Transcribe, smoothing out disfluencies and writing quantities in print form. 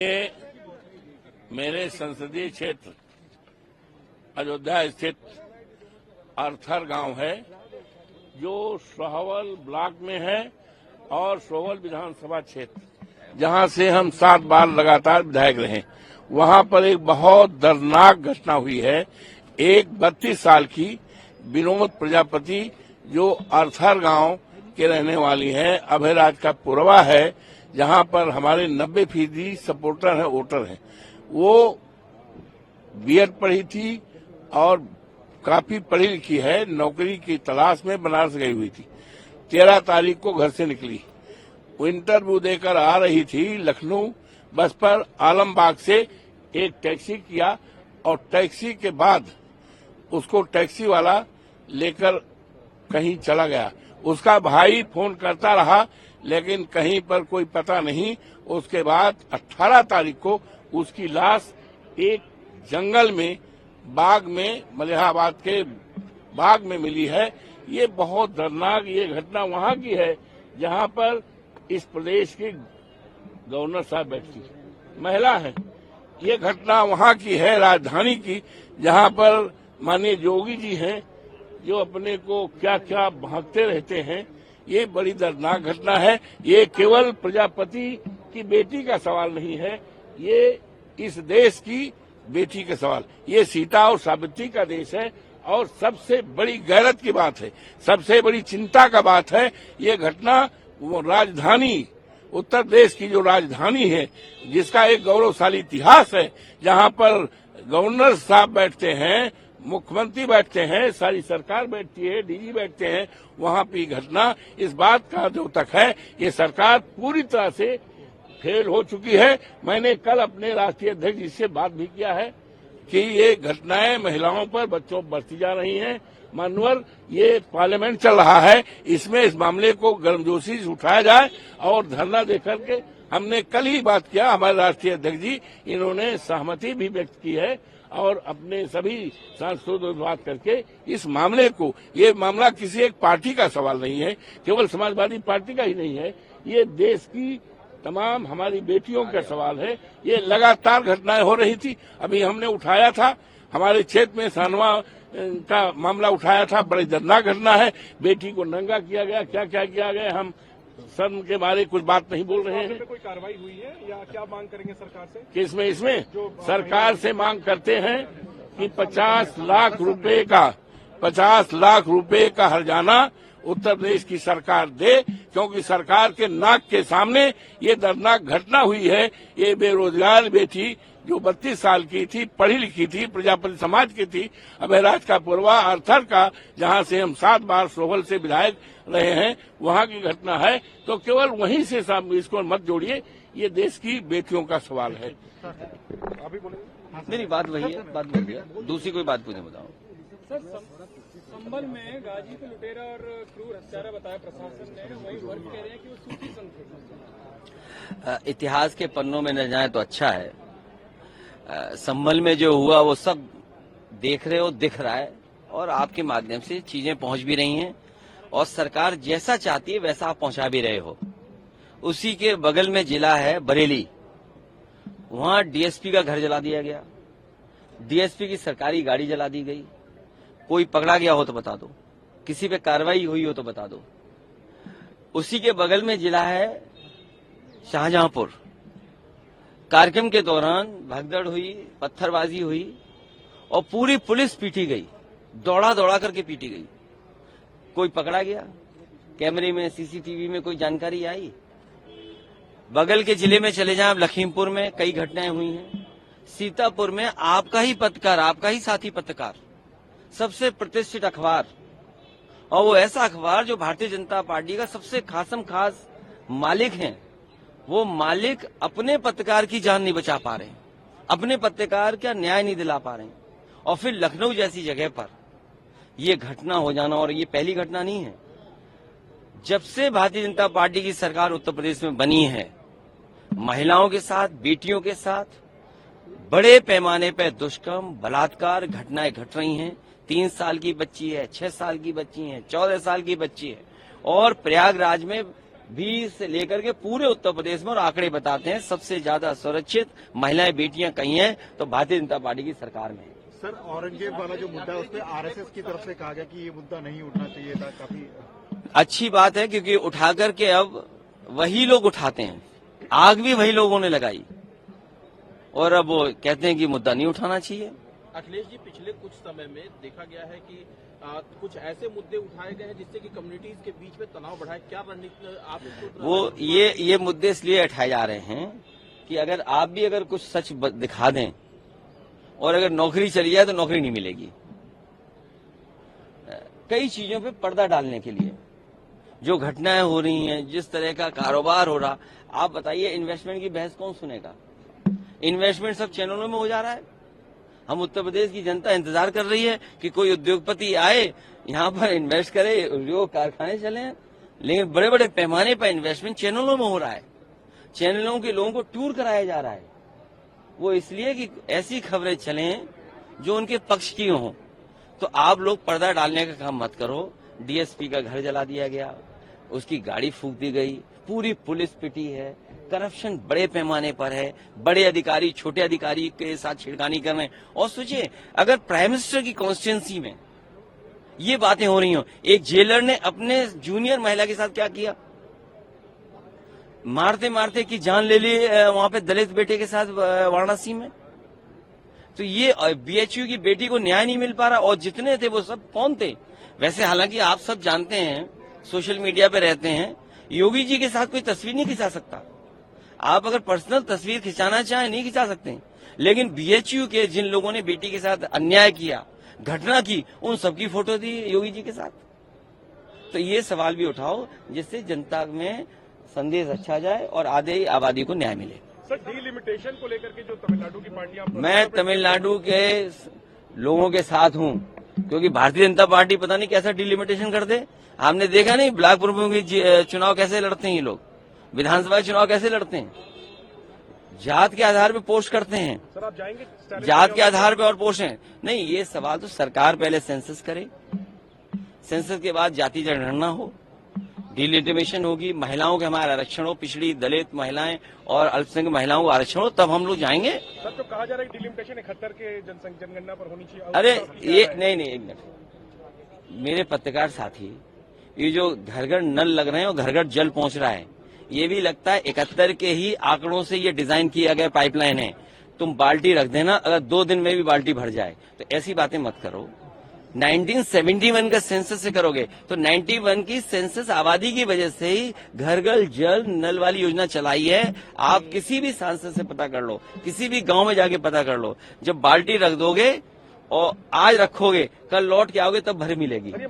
ये मेरे संसदीय क्षेत्र अयोध्या स्थित अर्थर गांव है, जो सोहवल ब्लॉक में है और सोहवल विधानसभा क्षेत्र, जहां से हम 7 बार लगातार विधायक रहे। वहां पर एक बहुत दर्दनाक घटना हुई है। एक 32 साल की विनोद प्रजापति, जो अर्थर गांव के रहने वाली है, अभयराज का पुरवा है, जहां पर हमारे 90% सपोर्टर हैं, वोटर हैं। वो बीएड पढ़ी थी और काफी पढ़ी लिखी है, नौकरी की तलाश में बनारस गई हुई थी। 13 तारीख को घर से निकली, वो इंटरव्यू देकर आ रही थी। लखनऊ बस पर आलमबाग से एक टैक्सी किया और टैक्सी के बाद उसको टैक्सी वाला लेकर कहीं चला गया। उसका भाई फोन करता रहा, लेकिन कहीं पर कोई पता नहीं। उसके बाद 18 तारीख को उसकी लाश एक जंगल में, बाग में, मलिहाबाद के बाग में मिली है। ये बहुत दर्दनाक ये घटना वहां की है, जहां पर इस प्रदेश के गवर्नर साहब बैठती महिला है। ये घटना वहां की है, राजधानी की, जहां पर माननीय योगी जी हैं, जो अपने को क्या क्या भागते रहते हैं। ये बड़ी दर्दनाक घटना है। ये केवल प्रजापति की बेटी का सवाल नहीं है, ये इस देश की बेटी का सवाल। ये सीता और सावित्री का देश है और सबसे बड़ी गैरत की बात है, सबसे बड़ी चिंता का बात है। ये घटना वो राजधानी, उत्तर प्रदेश की जो राजधानी है, जिसका एक गौरवशाली इतिहास है, जहां पर गवर्नर साहब बैठते हैं, मुख्यमंत्री बैठते हैं, सारी सरकार बैठती है, डीजी बैठते हैं, वहां की घटना इस बात का द्योतक है। ये सरकार पूरी तरह से फेल हो चुकी है। मैंने कल अपने राष्ट्रीय अध्यक्ष जी से बात भी किया है कि ये घटनाएं महिलाओं पर, बच्चों पर बढ़ती जा रही हैं। मानवर, ये पार्लियामेंट चल रहा है, इसमें इस मामले को गर्मजोशी से उठाया जाए और धरना देकर के हमने कल ही बात किया। हमारे राष्ट्रीय अध्यक्ष जी, इन्होंने सहमति भी व्यक्त की है और अपने सभी सांसदों से बात करके इस मामले को, ये मामला किसी एक पार्टी का सवाल नहीं है, केवल समाजवादी पार्टी का ही नहीं है, ये देश की तमाम हमारी बेटियों का सवाल है। ये लगातार घटनाएं हो रही थी। अभी हमने उठाया था, हमारे क्षेत्र में सानवा का मामला उठाया था। बड़ी दर्दनाक घटना है, बेटी को नंगा किया गया, क्या क्या किया गया। हम शर्म के बारे कुछ बात नहीं बोल रहे हैं। कोई कार्रवाई हुई है या क्या मांग करेंगे सरकार से? किसमें? इसमें सरकार से मांग करते हैं कि 50 लाख रुपए का हर्जाना उत्तर प्रदेश की सरकार दे, क्योंकि सरकार के नाक के सामने ये दर्दनाक घटना हुई है। ये बेरोजगार बेटी, जो 32 साल की थी, पढ़ी लिखी थी, प्रजापति समाज की थी, अभयराज का पुरवा अर्थर का, जहां से हम 7 बार सोहवल से विधायक रहे हैं, वहां की घटना है। तो केवल वहीं से इसको मत जोड़िए, ये देश की बेटियों का सवाल है। अभी बोलेंगे? नहीं, बात वही है, बात वही है, दूसरी कोई बात मुझे बताओ। संभल में गाजी को लुटेरा और क्रूर हत्यारा बताया प्रशासन ने, वही वर्ग कह रहे हैं कि वो सूफी संत थे। इतिहास के पन्नों में न जाए तो अच्छा है। संभल में जो हुआ वो सब देख रहे हो, दिख रहा है, और आपके माध्यम से चीजें पहुंच भी रही हैं, और सरकार जैसा चाहती है वैसा आप पहुंचा भी रहे हो। उसी के बगल में जिला है बरेली, वहां डीएसपी का घर जला दिया गया, डीएसपी की सरकारी गाड़ी जला दी गई। कोई पकड़ा गया हो तो बता दो, किसी पे कार्रवाई हुई हो तो बता दो। उसी के बगल में जिला है शाहजहांपुर, कार्यक्रम के दौरान भगदड़ हुई, पत्थरबाजी हुई और पूरी पुलिस पीटी गई, दौड़ा दौड़ा करके पीटी गई। कोई पकड़ा गया? कैमरे में, सीसीटीवी में कोई जानकारी आई? बगल के जिले में चले जाएं, लखीमपुर में कई घटनाएं हुई हैं। सीतापुर में आपका ही पत्रकार, आपका ही साथी पत्रकार, सबसे प्रतिष्ठित अखबार, और वो ऐसा अखबार जो भारतीय जनता पार्टी का सबसे खासम खास मालिक हैं, वो मालिक अपने पत्रकार की जान नहीं बचा पा रहे हैं, अपने पत्रकार का न्याय नहीं दिला पा रहे हैं। और फिर लखनऊ जैसी जगह पर ये घटना हो जाना, और ये पहली घटना नहीं है। जब से भारतीय जनता पार्टी की सरकार उत्तर प्रदेश में बनी है, महिलाओं के साथ, बेटियों के साथ बड़े पैमाने पर दुष्कर्म, बलात्कार घटनाएं घट रही हैं। 3 साल की बच्ची है, 6 साल की बच्ची है, 14 साल की बच्ची है, और प्रयागराज में भी से लेकर के पूरे उत्तर प्रदेश में, और आंकड़े बताते हैं सबसे ज्यादा सुरक्षित महिलाएं बेटियां कहीं हैं तो भारतीय जनता पार्टी की सरकार में है। सर, औरंगजेब वाला जो मुद्दा है उस पर आरएसएस की तरफ से कहा गया कि ये मुद्दा नहीं उठना चाहिए था। काफी अच्छी बात है, क्योंकि उठा करके अब वही लोग उठाते हैं, आग भी वही लोगों ने लगाई, और अब वो कहते हैं कि मुद्दा नहीं उठाना चाहिए। अखिलेश जी, पिछले कुछ समय में देखा गया है कि कुछ ऐसे मुद्दे उठाए गए हैं जिससे कि कम्युनिटीज के बीच में तनाव बढ़ा है। क्या रणनीति आप इसको? वो ये मुद्दे इसलिए उठाए जा रहे हैं कि अगर आप भी अगर कुछ सच दिखा दें और अगर नौकरी चली जाए तो नौकरी नहीं मिलेगी। कई चीजों पे पर्दा डालने के लिए जो घटनाएं हो रही हैं, जिस तरह का कारोबार हो रहा, आप बताइए इन्वेस्टमेंट की बहस कौन सुनेगा? इन्वेस्टमेंट सब चैनलों में हो जा रहा है। हम उत्तर प्रदेश की जनता इंतजार कर रही है कि कोई उद्योगपति आए, यहाँ पर इन्वेस्ट करे, उद्योग कारखाने चले, लेकिन बड़े बड़े पैमाने पर इन्वेस्टमेंट चैनलों में हो रहा है। चैनलों के लोगों को टूर कराया जा रहा है, वो इसलिए कि ऐसी खबरें चलें जो उनके पक्ष की हों। तो आप लोग पर्दा डालने का काम मत करो। डीएसपी का घर जला दिया गया, उसकी गाड़ी फूंक दी गई, पूरी पुलिस पिटी है, करप्शन बड़े पैमाने पर है, बड़े अधिकारी छोटे अधिकारी के साथ छिड़कानी कर रहे हैं। और सोचिए, अगर प्राइम मिनिस्टर की कॉन्स्टिट्यूंसी में ये बातें हो रही हो, एक जेलर ने अपने जूनियर महिला के साथ क्या किया, मारते मारते की जान ले ली वहां पे दलित बेटे के साथ वाराणसी में। तो ये बीएचयू की बेटी को न्याय नहीं मिल पा रहा, और जितने थे वो सब कौन थे? वैसे हालांकि आप सब जानते हैं, सोशल मीडिया पे रहते हैं, योगी जी के साथ कोई तस्वीर नहीं खिंचा सकता। आप अगर पर्सनल तस्वीर खिंचाना चाहें नहीं खिंचा सकते, लेकिन बीएचयू के जिन लोगों ने बेटी के साथ अन्याय किया, घटना की, उन सबकी फोटो दी योगी जी के साथ। तो ये सवाल भी उठाओ जिससे जनता में संदेश अच्छा जाए और आधे आबादी को न्याय मिले। सर, डिलिमिटेशन को लेकर के जो तमिलनाडु की पार्टियां, मैं तमिलनाडु के लोगों के साथ हूं, क्योंकि भारतीय जनता पार्टी पता नहीं कैसा डिलिमिटेशन कर दे। आपने देखा नहीं ब्लॉक प्रमुख के चुनाव कैसे लड़ते हैं ये लोग, विधानसभा चुनाव कैसे लड़ते हैं, जात के आधार पे पोस्ट करते हैं। सर, आप जाएंगे जात के आधार पे और पोस्ट है नहीं। ये सवाल तो सरकार पहले सेंसस करे, सेंसस के बाद जाति जनगणना हो, डिलिमिटेशन होगी, महिलाओं के हमारा आरक्षण हो, पिछड़ी दलित महिलाएं और अल्पसंख्यक महिलाओं को आरक्षण हो, तब हम लोग जाएंगे। सर, तो कहा जा रहा है डिलिमिटेशन 71 के जनगणना पर होनी चाहिए। अरे ये नहीं, एक मिनट, मेरे पत्रकार साथी, ये जो घर घर नल लग रहे हैं और घर घर जल पहुंच रहा है, ये भी लगता है 71 के ही आंकड़ों से ये डिजाइन किया गया पाइपलाइन है। तुम बाल्टी रख देना, अगर 2 दिन में भी बाल्टी भर जाए, तो ऐसी बातें मत करो। 1971 का सेंसस से करोगे तो 91 की सेंसस आबादी की वजह से ही घर घर जल नल वाली योजना चलाई है। आप किसी भी सांसद से पता कर लो, किसी भी गांव में जाके पता कर लो, जब बाल्टी रख दोगे और आज रखोगे, कल लौट के आओगे तब भर मिलेगी।